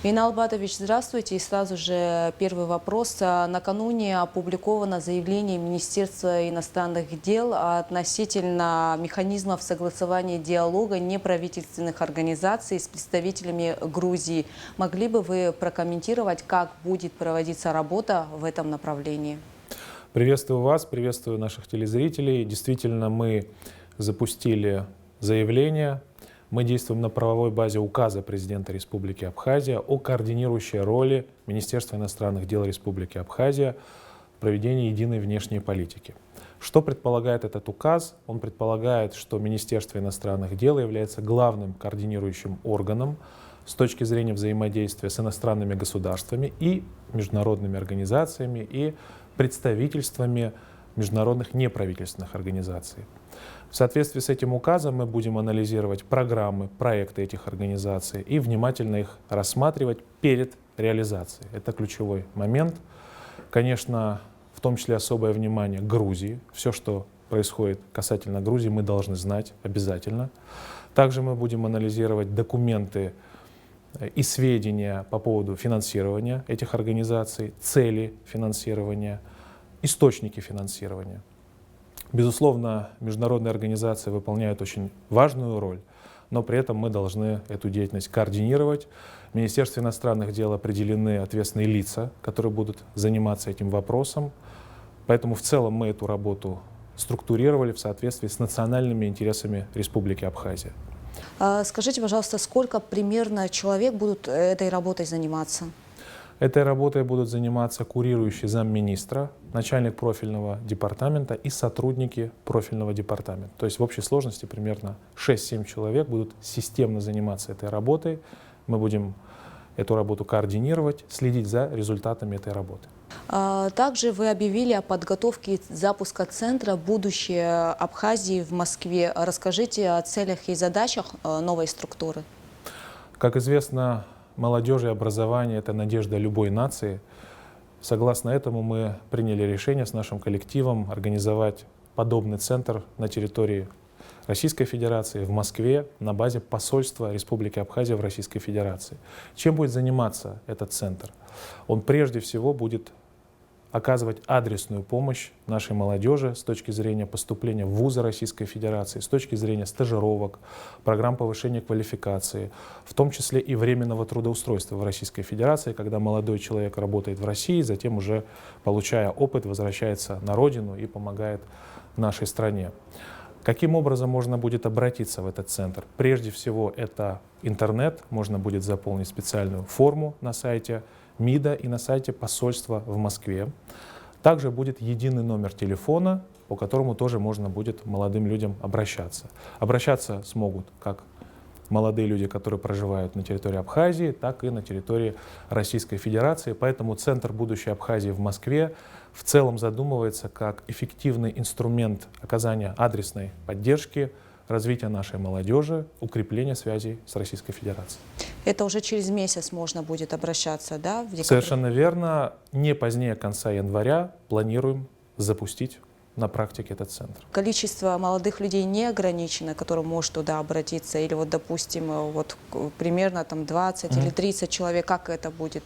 Инна Албатович, здравствуйте. И сразу же первый вопрос. Накануне опубликовано заявление Министерства иностранных дел относительно механизмов согласования диалога неправительственных организаций с представителями Грузии. Могли бы вы прокомментировать, как будет проводиться работа в этом направлении? Приветствую вас, приветствую наших телезрителей. Действительно, мы запустили заявление. Мы действуем на правовой базе указа президента Республики Абхазия о координирующей роли Министерства иностранных дел Республики Абхазия в проведении единой внешней политики. Что предполагает этот указ? Он предполагает, что Министерство иностранных дел является главным координирующим органом с точки зрения взаимодействия с иностранными государствами и международными организациями и представительствами международных неправительственных организаций. В соответствии с этим указом мы будем анализировать программы, проекты этих организаций и внимательно их рассматривать перед реализацией. Это ключевой момент. Конечно, в том числе особое внимание Грузии. Все, что происходит касательно Грузии, мы должны знать обязательно. Также мы будем анализировать документы и сведения по поводу финансирования этих организаций, цели финансирования, источники финансирования. Безусловно, международные организации выполняют очень важную роль, но при этом мы должны эту деятельность координировать. В Министерстве иностранных дел определены ответственные лица, которые будут заниматься этим вопросом. Поэтому в целом мы эту работу структурировали в соответствии с национальными интересами Республики Абхазия. Скажите, пожалуйста, сколько примерно человек будут этой работой заниматься? Этой работой будут заниматься курирующий замминистра, начальник профильного департамента и сотрудники профильного департамента. То есть в общей сложности примерно 6-7 человек будут системно заниматься этой работой. Мы будем эту работу координировать, следить за результатами этой работы. Также вы объявили о подготовке запуска центра «Будущее Абхазии» в Москве. Расскажите о целях и задачах новой структуры. Как известно, молодежь и образование — это надежда любой нации. Согласно этому мы приняли решение с нашим коллективом организовать подобный центр на территории Российской Федерации, в Москве, на базе посольства Республики Абхазия в Российской Федерации. Чем будет заниматься этот центр? Он прежде всего будет оказывать адресную помощь нашей молодежи с точки зрения поступления в вузы Российской Федерации, с точки зрения стажировок, программ повышения квалификации, в том числе и временного трудоустройства в Российской Федерации, когда молодой человек работает в России, затем уже, получая опыт, возвращается на родину и помогает нашей стране. Каким образом можно будет обратиться в этот центр? Прежде всего, это интернет, можно будет заполнить специальную форму на сайте МИДа и на сайте посольства в Москве. Также будет единый номер телефона, по которому тоже можно будет молодым людям обращаться. Обращаться смогут как молодые люди, которые проживают на территории Абхазии, так и на территории Российской Федерации. Поэтому Центр «Будущее Абхазии» в Москве в целом задумывается как эффективный инструмент оказания адресной поддержки, развития нашей молодежи, укрепления связей с Российской Федерацией. Это уже через месяц можно будет обращаться, да? В декабре? Совершенно верно. Не позднее конца января планируем запустить на практике этот центр. Количество молодых людей не ограничено, который может туда обратиться? Или вот, допустим, вот примерно там 20 или 30 человек, как это будет?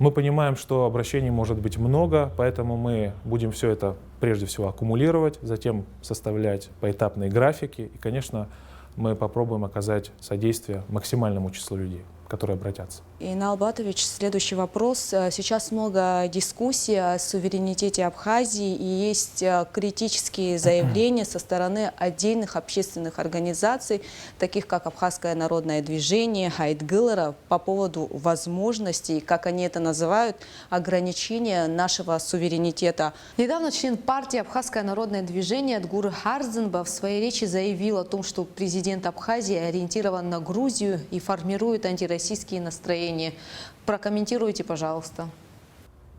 Мы понимаем, что обращений может быть много, поэтому мы будем все это прежде всего аккумулировать, затем составлять поэтапные графики. И, конечно, мы попробуем оказать содействие максимальному числу людей, которые обратятся. Инна Албатович, следующий вопрос. Сейчас много дискуссий о суверенитете Абхазии и есть критические заявления со стороны отдельных общественных организаций, таких как Абхазское народное движение, Хайдгылара, по поводу возможностей, как они это называют, ограничения нашего суверенитета. Недавно член партии Абхазское народное движение Адгур Харзенба в своей речи заявил о том, что президент Абхазии ориентирован на Грузию и формирует антироссийские настроения. Прокомментируйте, пожалуйста.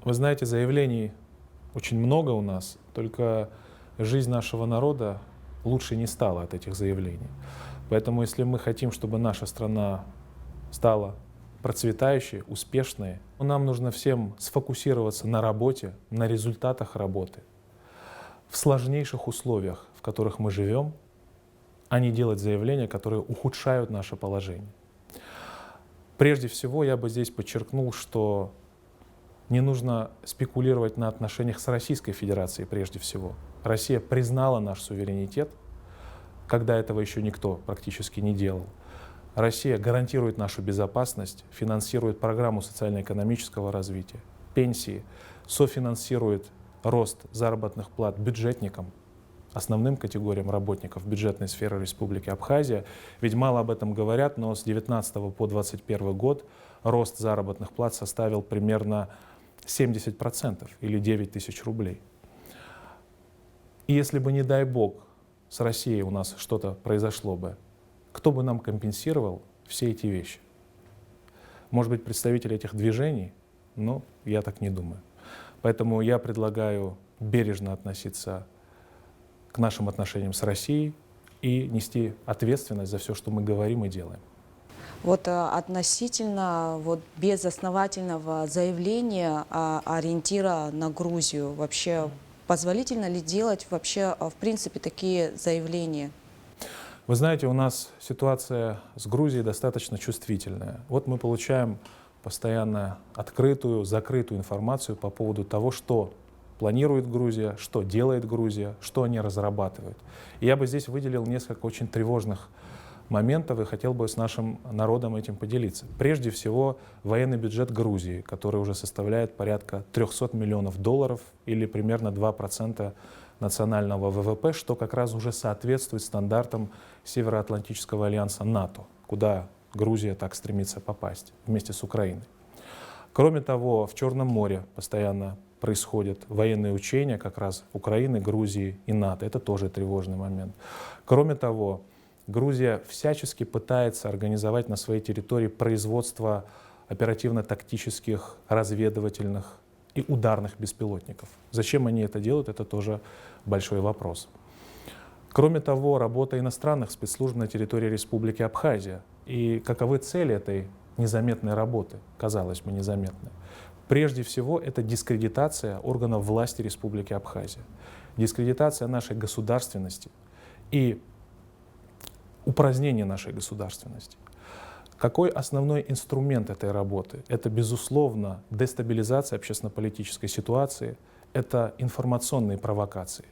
Вы знаете, заявлений очень много у нас, только жизнь нашего народа лучше не стала от этих заявлений. Поэтому если мы хотим, чтобы наша страна стала процветающей, успешной, нам нужно всем сфокусироваться на работе, на результатах работы, в сложнейших условиях, в которых мы живем, а не делать заявления, которые ухудшают наше положение. Прежде всего, я бы здесь подчеркнул, что не нужно спекулировать на отношениях с Российской Федерацией прежде всего. Россия признала наш суверенитет, когда этого еще никто практически не делал. Россия гарантирует нашу безопасность, финансирует программу социально-экономического развития, пенсии, софинансирует рост заработных плат бюджетникам, основным категориям работников бюджетной сферы Республики Абхазия. Ведь мало об этом говорят, но с 2019 по 2021 год рост заработных плат составил примерно 70% или 9 тысяч рублей. И если бы, не дай бог, с Россией у нас что-то произошло бы, кто бы нам компенсировал все эти вещи? Может быть, представители этих движений? Но я так не думаю. Поэтому я предлагаю бережно относиться к нашим отношениям с Россией и нести ответственность за все, что мы говорим и делаем. Вот относительно безосновательного заявления ориентира на Грузию, вообще позволительно ли делать вообще в принципе такие заявления? Вы знаете, у нас ситуация с Грузией достаточно чувствительная. Вот мы получаем постоянно открытую, закрытую информацию по поводу того, что планирует Грузия, что делает Грузия, что они разрабатывают. И я бы здесь выделил несколько очень тревожных моментов и хотел бы с нашим народом этим поделиться. Прежде всего, военный бюджет Грузии, который уже составляет порядка 300 миллионов долларов или примерно 2% национального ВВП, что как раз уже соответствует стандартам Североатлантического альянса НАТО, куда Грузия так стремится попасть вместе с Украиной. Кроме того, в Черном море постоянно происходят военные учения как раз Украины, Грузии и НАТО. Это тоже тревожный момент. Кроме того, Грузия всячески пытается организовать на своей территории производство оперативно-тактических, разведывательных и ударных беспилотников. Зачем они это делают, это тоже большой вопрос. Кроме того, работа иностранных спецслужб на территории Республики Абхазия. И каковы цели этой незаметной работы, казалось бы, незаметной? Прежде всего, это дискредитация органов власти Республики Абхазия, дискредитация нашей государственности и упразднение нашей государственности. Какой основной инструмент этой работы? Это, безусловно, дестабилизация общественно-политической ситуации, это информационные провокации.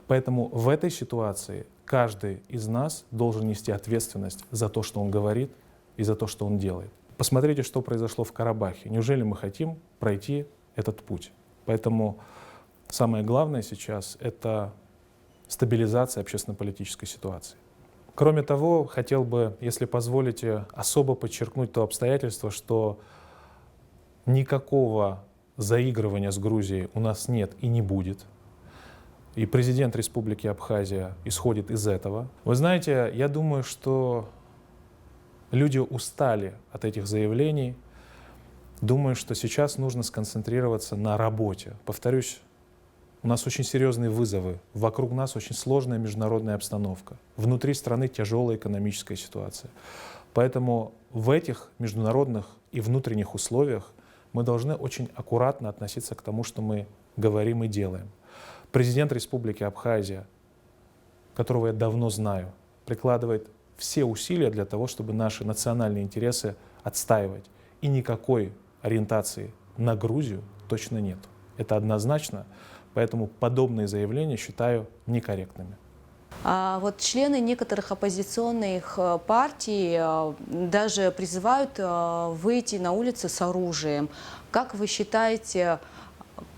Поэтому в этой ситуации каждый из нас должен нести ответственность за то, что он говорит, и за то, что он делает. Посмотрите, что произошло в Карабахе. Неужели мы хотим пройти этот путь? Поэтому самое главное сейчас — это стабилизация общественно-политической ситуации. Кроме того, хотел бы, если позволите, особо подчеркнуть то обстоятельство, что никакого заигрывания с Грузией у нас нет и не будет. И президент Республики Абхазия исходит из этого. Вы знаете, я думаю, что люди устали от этих заявлений. Думаю, что сейчас нужно сконцентрироваться на работе. Повторюсь, у нас очень серьезные вызовы, вокруг нас очень сложная международная обстановка, внутри страны тяжелая экономическая ситуация. Поэтому в этих международных и внутренних условиях мы должны очень аккуратно относиться к тому, что мы говорим и делаем. Президент Республики Абхазия, которого я давно знаю, прикладывает все усилия для того, чтобы наши национальные интересы отстаивать. И никакой ориентации на Грузию точно нет. Это однозначно. Поэтому подобные заявления считаю некорректными. А вот члены некоторых оппозиционных партий даже призывают выйти на улицы с оружием. Как вы считаете,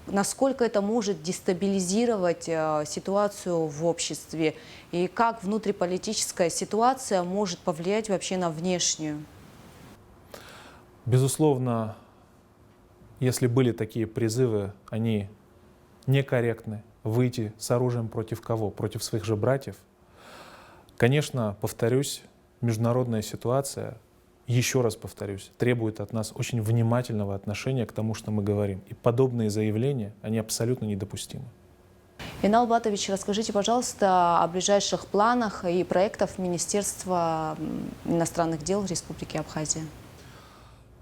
насколько это может дестабилизировать ситуацию в обществе? И как внутриполитическая ситуация может повлиять вообще на внешнюю? Безусловно, если были такие призывы, они некорректны. Выйти с оружием против кого? Против своих же братьев? Конечно, повторюсь, международная ситуация, еще раз повторюсь, требует от нас очень внимательного отношения к тому, что мы говорим. И подобные заявления, они абсолютно недопустимы. Инал Батович, расскажите, пожалуйста, о ближайших планах и проектах Министерства иностранных дел Республики Абхазия.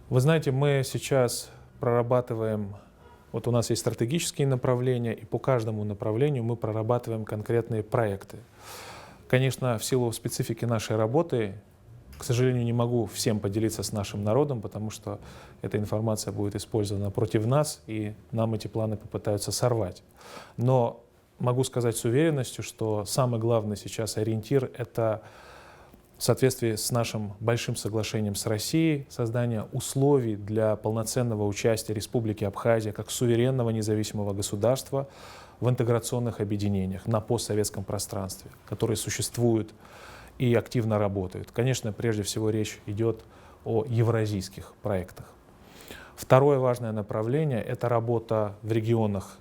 Вы знаете, мы сейчас прорабатываем, вот у нас есть стратегические направления, и по каждому направлению мы прорабатываем конкретные проекты. Конечно, в силу специфики нашей работы К сожалению, не могу всем поделиться с нашим народом, потому что эта информация будет использована против нас, и нам эти планы попытаются сорвать. Но могу сказать с уверенностью, что самый главный сейчас ориентир — это в соответствии с нашим большим соглашением с Россией создание условий для полноценного участия Республики Абхазия как суверенного независимого государства в интеграционных объединениях на постсоветском пространстве, которые существуют и активно работают. Конечно, прежде всего речь идет о евразийских проектах. Второе важное направление — это работа в регионах,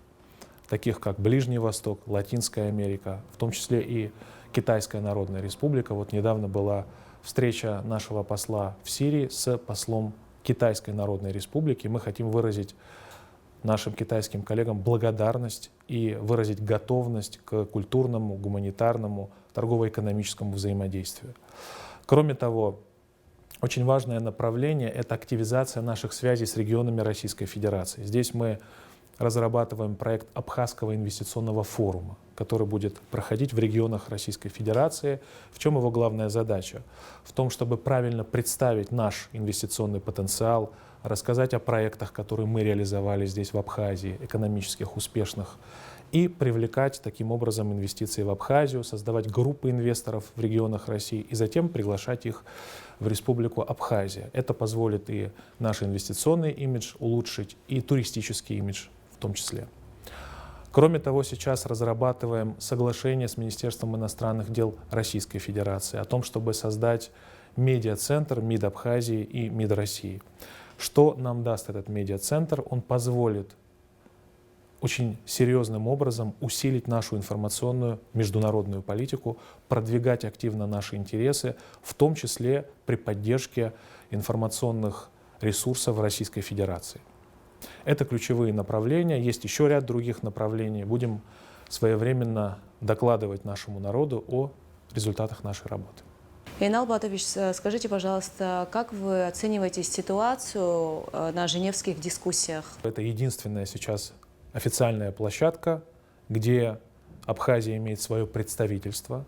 таких как Ближний Восток, Латинская Америка, в том числе и Китайская Народная Республика. Вот недавно была встреча нашего посла в Сирии с послом Китайской Народной Республики. Мы хотим выразить нашим китайским коллегам благодарность и выразить готовность к культурному, гуманитарному, торгово-экономическому взаимодействию. Кроме того, очень важное направление — это активизация наших связей с регионами Российской Федерации. Здесь мы разрабатываем проект Абхазского инвестиционного форума, который будет проходить в регионах Российской Федерации. В чем его главная задача? В том, чтобы правильно представить наш инвестиционный потенциал, рассказать о проектах, которые мы реализовали здесь, в Абхазии, экономических, успешных, и привлекать таким образом инвестиции в Абхазию, создавать группы инвесторов в регионах России и затем приглашать их в Республику Абхазия. Это позволит и наш инвестиционный имидж улучшить, и туристический имидж в том числе. Кроме того, сейчас разрабатываем соглашение с Министерством иностранных дел Российской Федерации о том, чтобы создать медиацентр МИД Абхазии и МИД России. Что нам даст этот медиацентр? Он позволит очень серьезным образом усилить нашу информационную международную политику, продвигать активно наши интересы, в том числе при поддержке информационных ресурсов Российской Федерации. Это ключевые направления. Есть еще ряд других направлений. Будем своевременно докладывать нашему народу о результатах нашей работы. Эйнал Батович, скажите, пожалуйста, как вы оцениваете ситуацию на женевских дискуссиях? Это единственная сейчас официальная площадка, где Абхазия имеет свое представительство.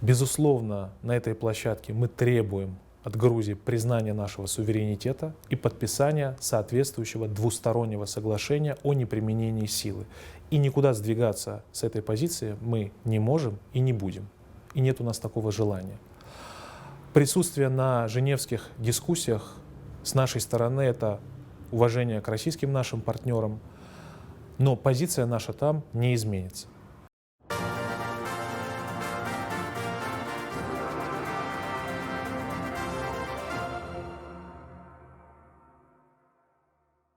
Безусловно, на этой площадке мы требуем от Грузии признания нашего суверенитета и подписания соответствующего двустороннего соглашения о неприменении силы. И никуда сдвигаться с этой позиции мы не можем и не будем. И нет у нас такого желания. Присутствие на женевских дискуссиях с нашей стороны — это уважение к российским нашим партнерам, но позиция наша там не изменится.